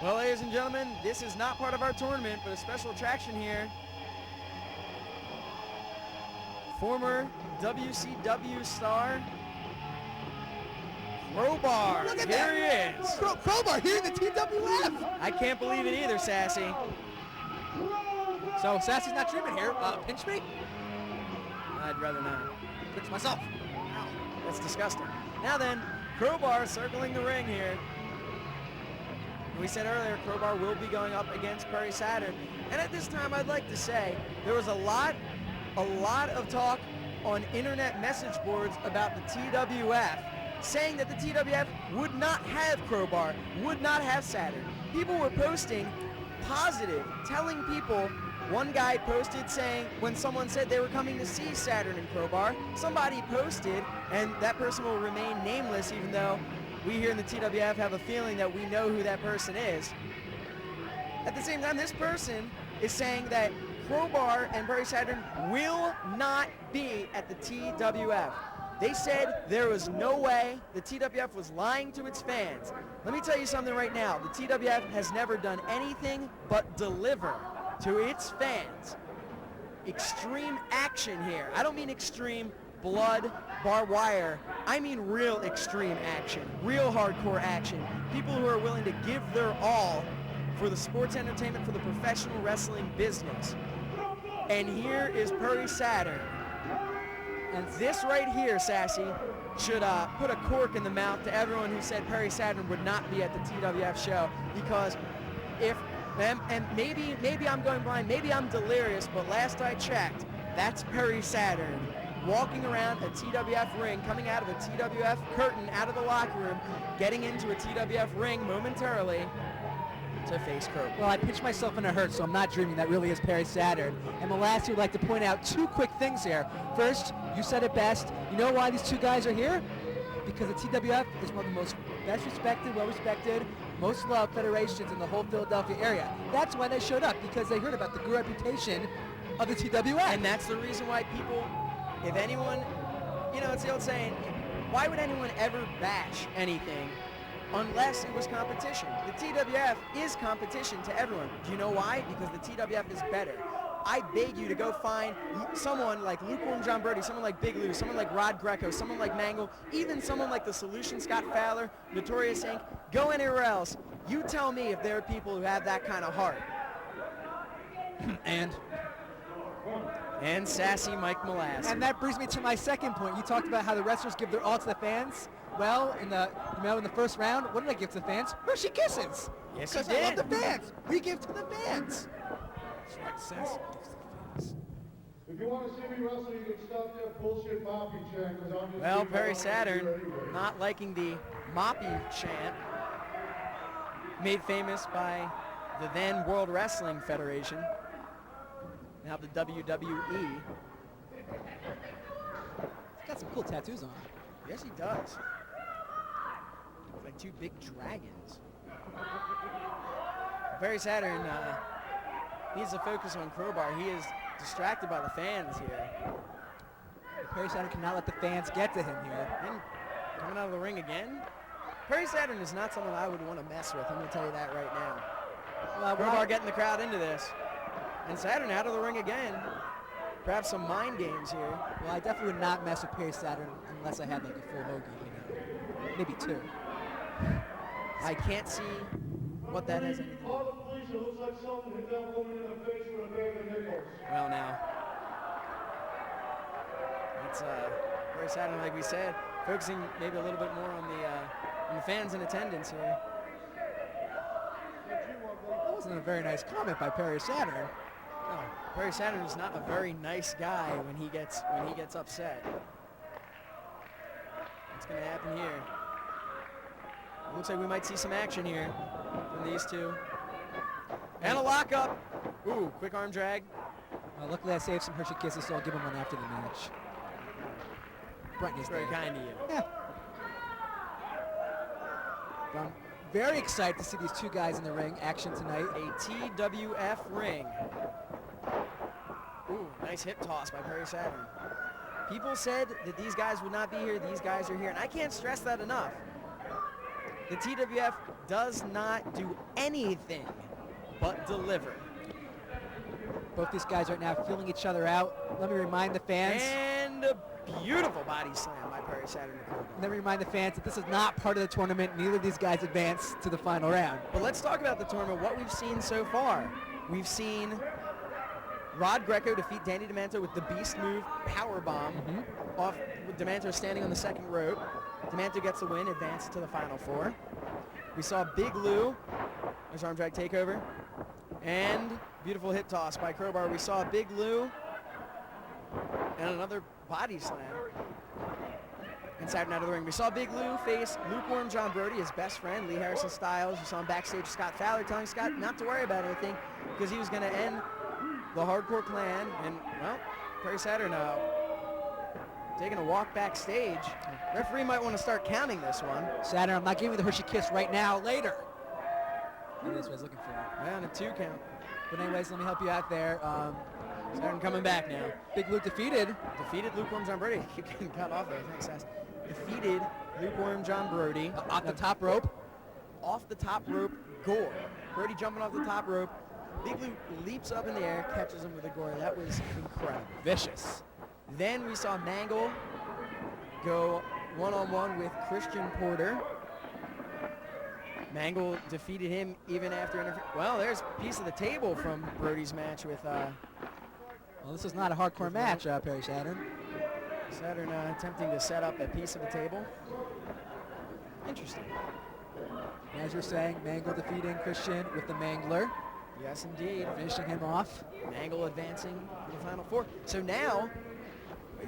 Well, ladies and gentlemen, this is not part of our tournament, but a special attraction here. Former WCW star, Crowbar. Look at here that. he is. Crowbar here in the TWF. I can't believe it either, Sassy. So Sassy's not dreaming here. Pinch me? I'd rather not. Pinch myself. That's disgusting. Now then, Crowbar circling the ring here. We said earlier, Crowbar will be going up against Perry Saturn. And at this time, I'd like to say, there was a lot of talk on internet message boards about the TWF, saying that the TWF would not have Crowbar, would not have Saturn. People were posting positive, telling people. One guy posted saying, when someone said they were coming to see Saturn and Crowbar, somebody posted, and that person will remain nameless, even though we here in the TWF have a feeling that we know who that person is. At the same time, this person is saying that Crowbar and Perry Saturn will not be at the TWF. They said there was no way. The TWF was lying to its fans. Let me tell you something right now. The TWF has never done anything but deliver to its fans extreme action here. I don't mean extreme blood, barbed wire. I mean real extreme action, real hardcore action. People who are willing to give their all for the sports entertainment, for the professional wrestling business. And here is Perry Saturn. And this right here, Sassy, should put a cork in the mouth to everyone who said Perry Saturn would not be at the TWF show, because and maybe I'm going blind, maybe I'm delirious, but last I checked, that's Perry Saturn walking around a TWF ring, coming out of a TWF curtain out of the locker room, getting into a TWF ring momentarily to face Crowbar. Well, I pinched myself and it hurt, so I'm not dreaming. That really is Perry Saturn. And Molassy would like to point out two quick things here. First, you said it best. You know why these two guys are here? Because the TWF is one of the most best respected, well-respected, most loved federations in the whole Philadelphia area. That's why they showed up, because they heard about the good reputation of the TWF. And that's the reason why people, if anyone, you know, it's the old saying, why would anyone ever bash anything unless it was competition? The TWF is competition to everyone. Do you know why? Because the TWF is better. I beg you to go find someone like Lukewarm John Brody, someone like Big Lou, someone like Rod Greco, someone like Mangle, even someone like The Solution, Scott Fowler, Notorious Inc. Go anywhere else. You tell me if there are people who have that kind of heart. And sassy Mike Molassy. And that brings me to my second point. You talked about how the wrestlers give their all to the fans. Well, in the first round, what did I give to the fans? Hershey Kisses. Yes, you did. Because I love the fans. We give to the fans. That's right, sassy. If you want to see me wrestle, you can stop that bullshit moppy chant. Well, Perry Saturn, not liking the moppy chant, made famous by the then World Wrestling Federation, now the WWE. He's got some cool tattoos on. Yes, he does. Like two big dragons. Perry Saturn needs to focus on Crowbar. He is distracted by the fans here. Perry Saturn cannot let the fans get to him here. And coming out of the ring again. Perry Saturn is not someone I would want to mess with. I'm going to tell you that right now. Well, Crowbar getting the crowd into this. And Saturn out of the ring again. Perhaps some mind games here. Well, I definitely would not mess with Perry Saturn unless I had like a full hoagie, you know. Maybe two. I can't see what that has anything to do. Well, now, it's Perry Saturn, like we said, focusing maybe a little bit more on the fans in attendance here. That wasn't a very nice comment by Perry Saturn. No, Perry Saturn is not a very nice guy when he gets upset. What's going to happen here? Looks like we might see some action here from these two. And a lockup. Ooh, quick arm drag. Well, luckily I saved some Hershey Kisses, so I'll give him one after the match. Brittany's very kind of you. Yeah. But I'm very excited to see these two guys in the ring action tonight. A TWF ring. Ooh, nice hip toss by Perry Saturn. People said that these guys would not be here. These guys are here, and I can't stress that enough. The TWF does not do anything but deliver. Both these guys right now feeling each other out. Let me remind the fans. And a beautiful body slam by Perry Saturn and Crowbar. Let me remind the fans that this is not part of the tournament. Neither of these guys advance to the final round. But let's talk about the tournament, what we've seen so far. We've seen Rod Greco defeat Danny Demanto with the beast move, power bomb, off with Demanto standing on the second rope. Demanto gets the win, advances to the final four. We saw Big Lou, there's arm drag takeover, and beautiful hip toss by Crowbar. We saw Big Lou and another body slam. And Saturn out of the ring. We saw Big Lou face lukewarm John Brody, his best friend, Lee Harrison Styles. We saw him backstage with Scott Fowler telling Scott not to worry about anything because he was going to end the Hardcore Clan. And, well, Perry Saturn taking a walk backstage. Referee might want to start counting this one. Saturn, I'm not giving you the Hershey kiss right now, later. Maybe that's what I was looking for. Yeah, on a 2 count. But anyways, let me help you out there. Saturn coming back now. Big Lou defeated Lukewarm John Brody. Keep getting cut off there. Thanks, Sass. Defeated Lukewarm John Brody. off the top rope. Off the top rope, gore. Brody jumping off the top rope. Big Lou leaps up in the air, catches him with a gore. That was incredible. Vicious. Then we saw Mangle go one-on-one with Christian Porter. Mangle defeated him even after well, there's a piece of the table from Brody's match with Well, this is not a hardcore match, Perry Saturn. Saturn attempting to set up a piece of the table. Interesting. As you're saying, Mangle defeating Christian with the Mangler. Yes, indeed. Finishing him off. Mangle advancing to the final four. So now,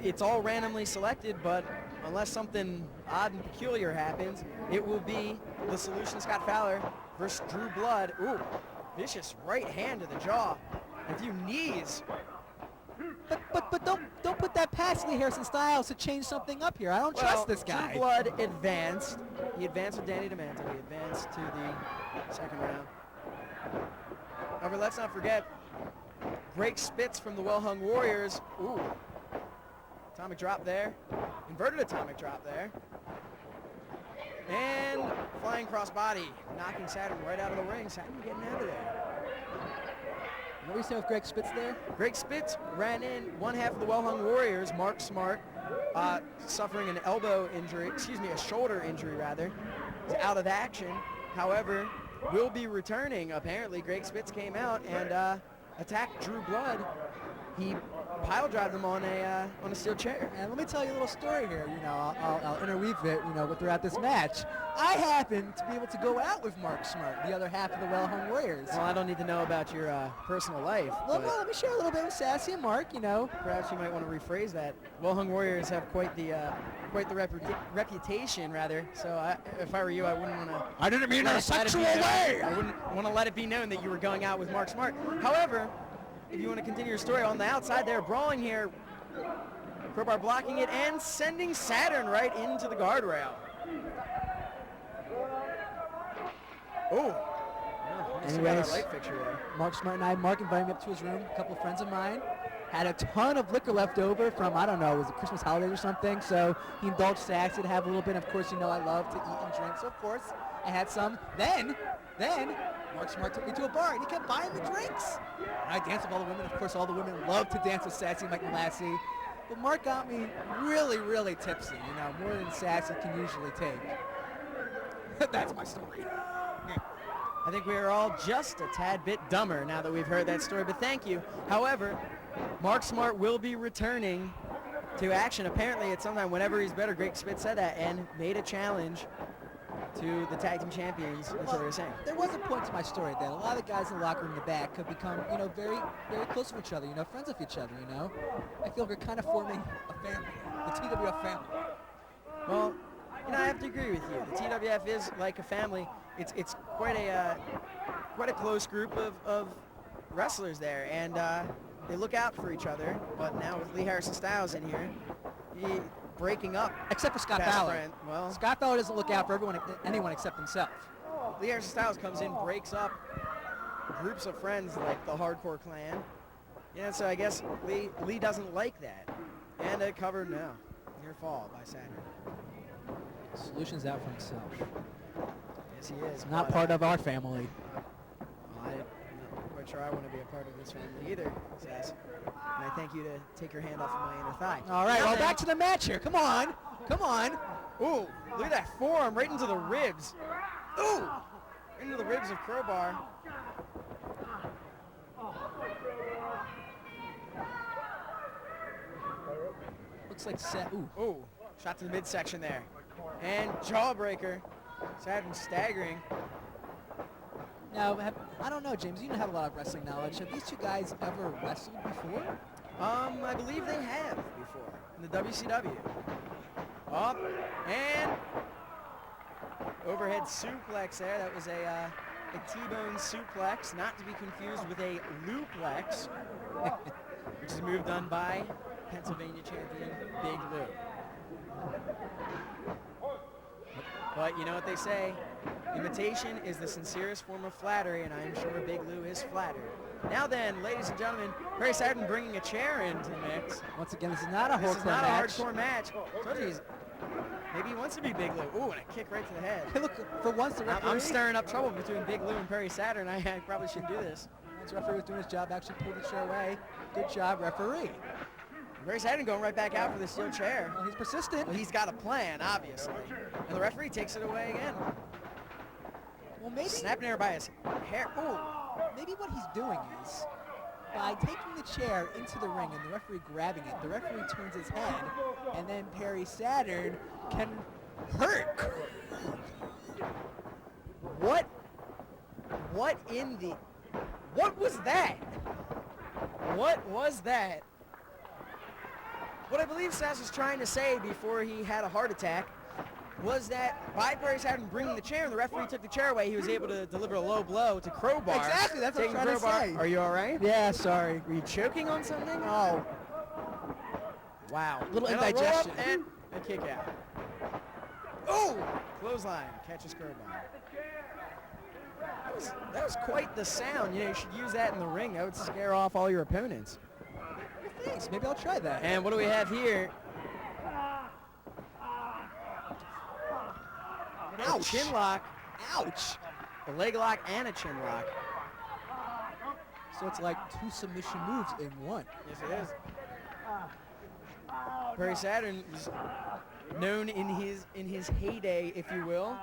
it's all randomly selected, but unless something odd and peculiar happens, it will be the Solution Scott Fowler versus Drew Blood. Ooh, vicious right hand to the jaw. And a few knees. But don't put that past Lee Harrison Styles to change something up here. I don't trust this guy. Drew Blood advanced. He advanced with Danny Demanto. He advanced to the second round. However, let's not forget, Greg Spitz from the Well Hung Warriors. Ooh. Atomic drop there. Inverted atomic drop there. And flying crossbody, knocking Saturn right out of the ring. Saturn getting out of there. What were you saying with Greg Spitz there? Greg Spitz ran in one half of the Well Hung Warriors, Mark Smart, suffering an elbow injury, excuse me, a shoulder injury rather. He's out of action. However, will be returning. Apparently, Greg Spitz came out and attacked Drew Blood. He pile drive them on a steel chair. And let me tell you a little story here. You know, I'll interweave it. You know, throughout this match, I happened to be able to go out with Mark Smart, the other half of the Well Hung Warriors. Well, I don't need to know about your personal life. Well, let me share a little bit with Sassy and Mark. You know, perhaps you might want to rephrase that. Well Hung Warriors have quite the reputation, rather. So if I were you, I wouldn't want to. I didn't mean in a sexual way. I wouldn't want to let it be known that you were going out with Mark Smart. However, if you want to continue your story, on the outside there, brawling here, Crowbar blocking it and sending Saturn right into the guardrail. Oh. Anyways, light fixture there. Mark Smart and Mark invited me up to his room. A couple of friends of mine had a ton of liquor left over from, I don't know, was it Christmas holidays or something? So he indulged Sassy to have a little bit. Of course, you know I love to eat and drink, so of course I had some. Then Mark Smart took me to a bar and he kept buying me drinks. And I danced with all the women. Of course, all the women love to dance with Sassy and Mike Malassi. But Mark got me really, really tipsy, you know, more than Sassy can usually take. That's my story. I think we are all just a tad bit dumber now that we've heard that story, but thank you. However, Mark Smart will be returning to action. Apparently, at some time, whenever he's better, Greg Spitz said that and made a challenge to the tag team champions. That's what they were saying. There was a point to my story that a lot of the guys in the locker room in the back could become, you know, very, very close with each other, you know, friends with each other, you know. I feel we're kind of forming a family, the TWF family. Well, you know, I have to agree with you. The TWF is like a family. It's quite a close group of wrestlers there, and they look out for each other. But now with Lee Harrison Styles in here, he breaking up. Except for Scott Fowler. Friend. Well, Scott Fowler doesn't look out for anyone except himself. Lee Harrison Styles comes in, breaks up groups of friends like the Hardcore Clan. Yeah, so I guess Lee doesn't like that. And a cover now. Near fall by Saturn. Solution's out for himself. Yes, he is. Not but, part of our family. I'm not quite sure I want to be a part of this family either, Sass. And I thank you to take your hand off of my inner thigh. All right, Now well, then- back to the match here. Come on. Come on. Ooh, look at that forearm right into the ribs. Ooh, into the ribs of Crowbar. Looks like ooh. Ooh, shot to the midsection there. And jawbreaker. Saturn staggering. Now, I don't know, James. You have a lot of wrestling knowledge. Have these two guys ever wrestled before? I believe they have before in the WCW. Up and overhead suplex there. That was a T-bone suplex, not to be confused with a louplex, which is a move done by Pennsylvania champion Big Lou. But you know what they say, imitation is the sincerest form of flattery, and I am sure Big Lou is flattered. Now then, ladies and gentlemen, Perry Saturn bringing a chair into the mix. Once again, this is not a This hardcore is not match. a hardcore match. Told you maybe he wants to be Big Lou. Ooh, and a kick right to the head. Hey, look, for once the referee... I'm stirring up trouble between Big Lou and Perry Saturn. I probably shouldn't do this. Once the referee was doing his job, actually pulled the chair away. Good job, referee. Perry Saturn going right back out for the steel chair. Well, he's persistent. Well, he's got a plan, obviously. And the referee takes it away again. Well, maybe... Snapping her by his hair. Ooh. Maybe what he's doing is, by taking the chair into the ring and the referee grabbing it, the referee turns his head, and then Perry Saturn can hurt. What in the... What was that? What was that? What I believe Sass was trying to say before he had a heart attack was that by Perry Saturn bringing the chair and the referee took the chair away, he was able to deliver a low blow to Crowbar. Exactly, that's what I'm taking trying to Crowbar. say. Are you all right? Yeah, sorry. Were you choking on something? Oh. Wow. Little And a roll up indigestion. and a kick out. Oh! Clothesline catches Crowbar. That was quite the sound. You know, you should use that in the ring. That would scare off all your opponents. Thanks. Maybe I'll try that. And what do we have here? Ouch. A chin lock. Ouch. A leg lock and a chin lock. So it's like two submission moves in one. Yes, it is. Perry Saturn is known in his heyday, if you will,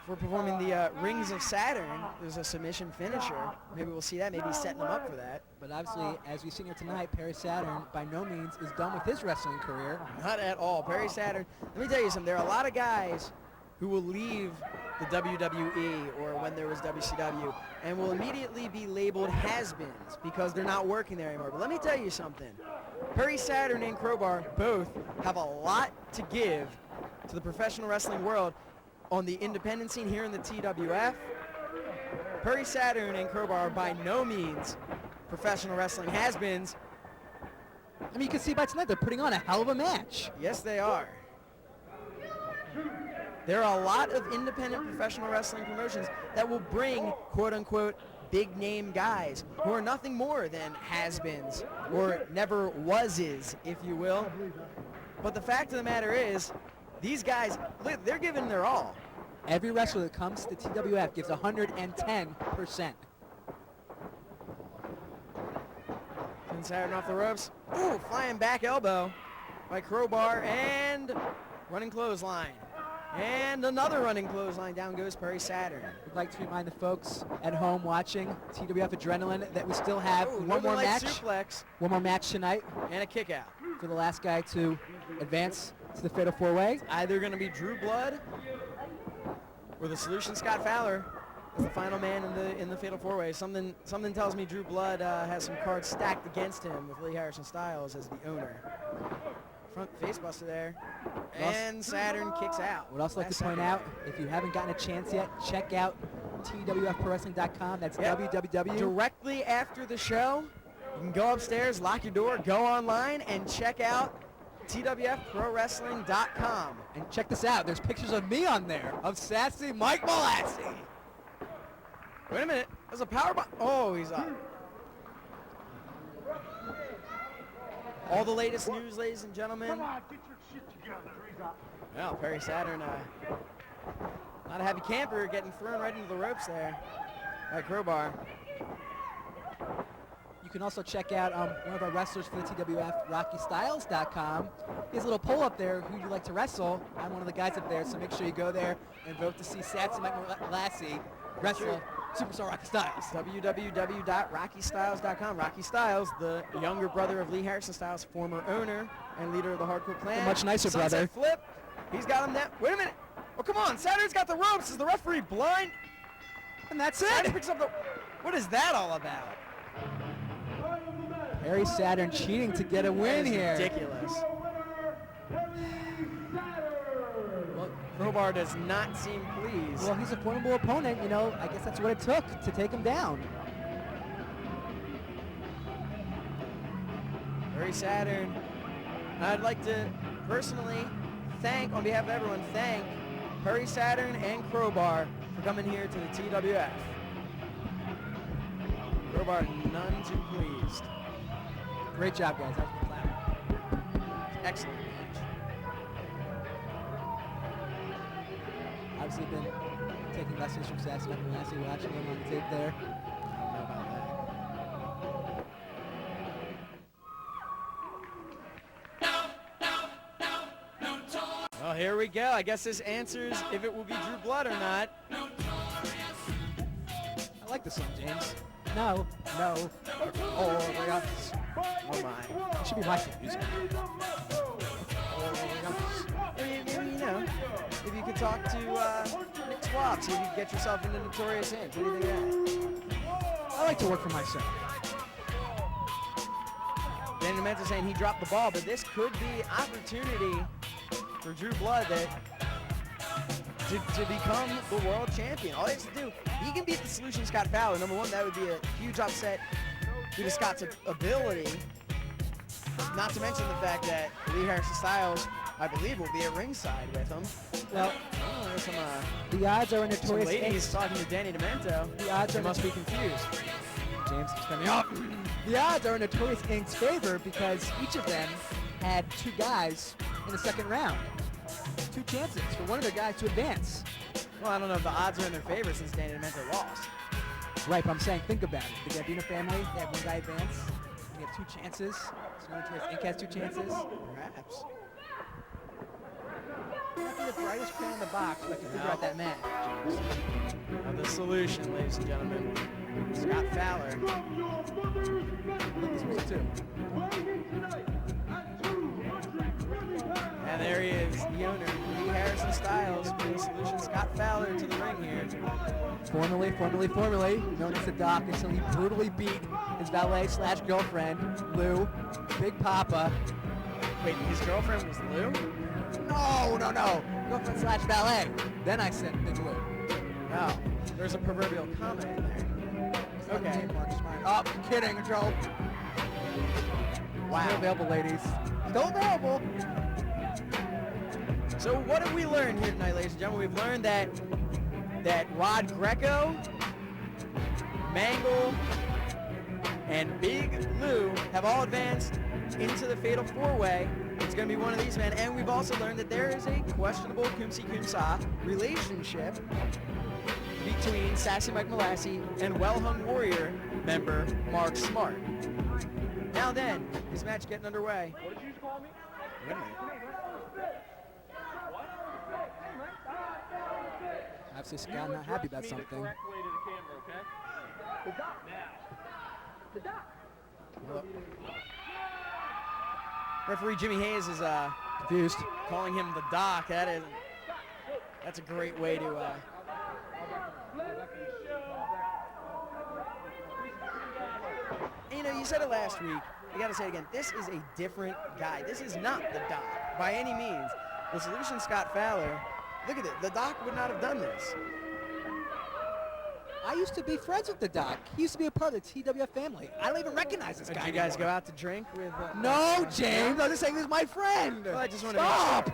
for performing the Rings of Saturn. There's a submission finisher. Maybe we'll see that. Maybe he's setting them up for that. But obviously, as we've seen here tonight, Perry Saturn by no means is done with his wrestling career. Not at all. Perry Saturn, let me tell you something. There are a lot of guys who will leave the WWE or when there was WCW and will immediately be labeled has-beens because they're not working there anymore. But let me tell you something. Perry Saturn and Crowbar both have a lot to give to the professional wrestling world on the independent scene here in the TWF. Perry Saturn and Crowbar are by no means professional wrestling has-beens. I mean, you can see by tonight they're putting on a hell of a match. Yes, they are. There are a lot of independent professional wrestling promotions that will bring, quote-unquote, big-name guys who are nothing more than has-beens or never was-is, if you will. But the fact of the matter is, these guys, they're giving their all. Every wrestler that comes to the TWF gives 110%. Saturn off the ropes. Ooh, flying back elbow by Crowbar and running clothesline. And another running clothesline. Down goes Perry Saturn. We'd like to remind the folks at home watching TWF Adrenaline that we still have Ooh, one more match. Suplex One more match tonight and a kick out. for the last guy to advance to the Fatal 4-Way. Either going to be Drew Blood or the Solution Scott Fowler as the final man in the Fatal 4-Way. Something tells me Drew Blood has some cards stacked against him with Lee Harrison Styles as the owner. Front face buster there. And Saturn kicks out. Would also like to point out, if you haven't gotten a chance yet, check out TWFProWrestling.com. That's www. Directly after the show, you can go upstairs, lock your door, go online, and check out TWFProWrestling.com. And check this out. There's pictures of me on there, of sassy Mike Malassi. Wait a minute. There's a power bomb. Oh, he's up. All the latest news, ladies and gentlemen. Come on, get your shit together. Well, Perry Saturn Not a happy camper getting thrown right into the ropes there by Crowbar. You can also check out one of our wrestlers for the TWF, RockyStyles.com. He has a little poll up there, who you'd like to wrestle. I'm one of the guys up there, so make sure you go there and vote to see Satsy Mike Lassie wrestle Superstar Rocky Styles. www.rockystyles.com. Rocky Styles, the younger brother of Lee Harrison Styles, former owner and leader of the Hardcore Clan. A much nicer Sunset brother. Flip. He's got him down. Wait a minute. Oh, come on. Saturn's got the ropes. Is the referee blind? And that's Saturn it. picks up the... What is that all about? Perry Saturn cheating to get a win here. Ridiculous. Well, Crowbar does not seem pleased. well, he's a formidable opponent, you know. I guess that's what it took to take him down. Perry Saturn. I'd like to personally thank, on behalf of everyone, thank Perry Saturn and Crowbar for coming here to the TWF. Crowbar none too pleased. Great job, guys. That was the clap. Excellent match. Obviously been taking lessons from Sassy Mike Lassie, watching him on the tape there. I don't know about that. Well, here we go. I guess this answers if it will be Drew Blood or not. I like this song, James. No. Oh my. It should be my theme music. Maybe, you know, if you could talk to Nick Swab, see if you could get yourself into Notorious Inc. What do you think of that? I like to work for myself. Danny Demento saying he dropped the ball, but this could be opportunity for Drew Blood to become the world champion. All he has to do, he can beat the Solution Scott Fowler. Number one, that would be a huge upset due to Scott's ability. Not to mention the fact that Lee Harrison Styles, I believe, will be at ringside with him. Well, There's some, the odds are in some Notorious ladies Inc. talking to Danny Demento. The odds They are must be confused. James keeps coming up. The odds are in Notorious Inc.'s favor because each of them had two guys in the second round. Two chances for one of their guys to advance. Well, I don't know if the odds are in their favor since Danny Demento lost. Right, but I'm saying, think about it. The Gambino family, they have one guy advance, and you have two chances. So Notorious Inc. has two chances. Perhaps. Not the brightest crayon in the box, but I can figure out that match. Now the solution, ladies and gentlemen. Scott Fowler. I like this music too. And there he is, the owner, Lee Harrison Styles, bringing Solution Scott Fowler to the ring here. Formerly known as the Doc until he brutally beat his valet/girlfriend, Lou, Big Papa. Wait, his girlfriend was Lou? No. Girlfriend/valet. Then I said Big Lou. Oh, there's a proverbial comma in there. Okay. Oh, kidding, Joe. Wow. Still available, ladies. Still available. So what have we learned here tonight, ladies and gentlemen? We've learned that Rod Greco, Mangle, and Big Lou have all advanced into the Fatal 4-Way. It's going to be one of these men. And we've also learned that there is a questionable Kumsi-Kumsa relationship between Sassy Mike Malassie and Well-Hung Warrior member Mark Smart. Now then, this match getting underway. What did you call me? Wait a minute. Obviously, Scott not happy about something. Referee Jimmy Hayes is Confused. calling him the Doc. That's a great way to. You know, you said it last week. You got to say it again. This is a different guy. This is not the Doc by any means. The Solution Scott Fowler. Look at it. The Doc would not have done this. I used to be friends with the Doc. He used to be a part of the TWF family. I don't even recognize this Did guy you guys anymore. go out to drink with? No, James. I'm just saying he's my friend. Well, I just want Stop. to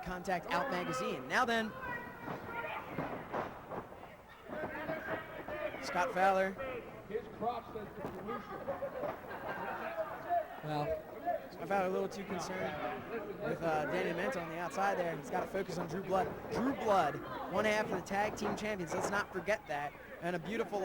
Contact Out Magazine. Now then, Scott Fowler. His crotch says the solution. Well, I've had a little too concerned with Danny Demento on the outside there. He's got to focus on Drew Blood. Drew Blood, one half of the tag team champions. Let's not forget that. And a beautiful